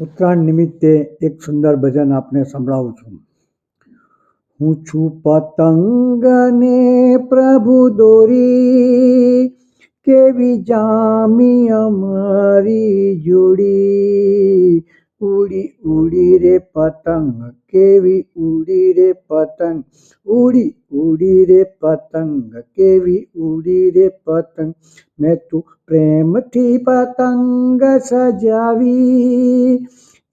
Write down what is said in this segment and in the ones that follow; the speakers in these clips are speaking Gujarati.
ઉત્તરાયણ નિમિત્તે એક સુંદર ભજન આપને સંભળાવું છું. હું છું પતંગને પ્રભુ દોરી, કેવી જામી અમારી જોડી. ઉડી ઉડી રે પતંગ, કેવી ઉડી રે પતંગ, ઉડી ઉડી રે પતંગ, કેવી ઉડી રે પતંગ. મેં તું પ્રેમથી પતંગ સજાવી,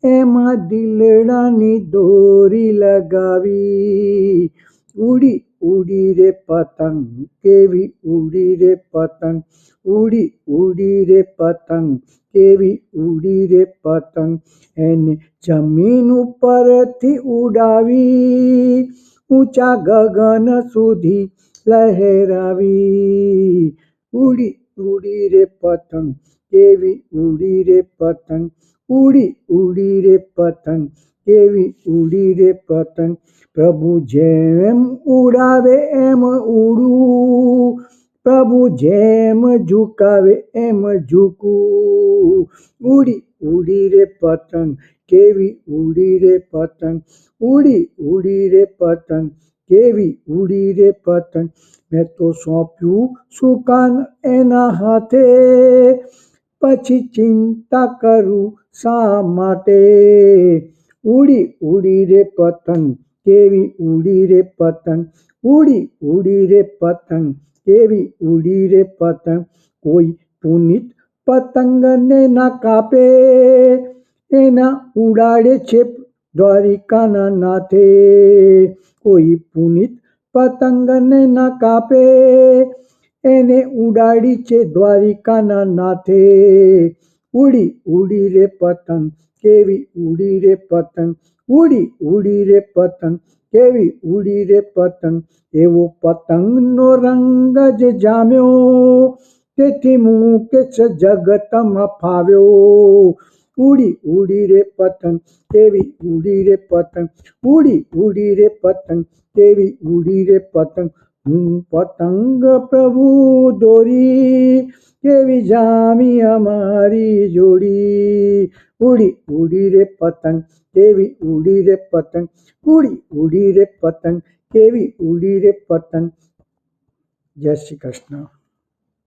એમાં દિલડાની દોરી લગાવી. ઉડી ઉડી રે પતંગ, કેવી ઉડી રે પતંગ, ઉડી ઉડી રે પતંગ, કેવી ઉડી રે પતંગ. એને જમીન ઉપરથી ઉડાવી, ઊંચા ગગન સુધી લહેરાવી. ઉડી ઉડી રે પતંગ, કેવી ઉડી રે પતંગ, ઉડી ઉડી રે પતંગ, કેવી ઉડી રે પતંગ. પ્રભુ જેમ ઉડાવે એમ ઉડું, પ્રભુ જેમ ઝુકાવે એમ ઝૂકું. ઉડી ઉડી રે પતંગ, કેવી ઉડી રે પતંગ, ઉડી ઉડી રે પતંગ, કેવી ઉડી રે પતંગ. મેં તો સોંપ્યું સુકાન એના હાથે, પછી ચિંતા કરું શા માટે. ઉડી ઉડી રે પતંગ, કેવી ઉડી રે પતંગ, ઉડી ઉડી રે પતંગ, કેવી ઉડી રે પતંગ. કોઈ પુનિત પતંગને ના કાપે, એના ઉડાડે છે દ્વારિકાના નાથે. કોઈ પુનિત પતંગને ના કાપે, એને ઉડાડી છે દ્વારિકાના નાથે. ઉડી ઉડી રે પતંગ, કેવી ઉડી રે પતંગ, ઉડી ઉડી રે પતંગ, કેવી ઉડી રે પતંગ. એવો પતંગનો રંગ જ જામ્યો, તેથી મુકેશ જગતમાં ફાવ્યો. ઉડી ઉડી રે પતંગ, કેવી ઉડી રે પતંગ, ઉડી ઉડી રે પતંગ, કેવી ઉડી રે પતંગ. હું પતંગ પ્રભુ દોરી, કેવી જામી અમારી જોડી. ઉડી ઉડી રે પતંગ, કેવી ઉડી રે પતંગ, ઉડી ઉડી રે પતંગ, કેવી ઉડી રે પતંગ. જય શ્રી કૃષ્ણ.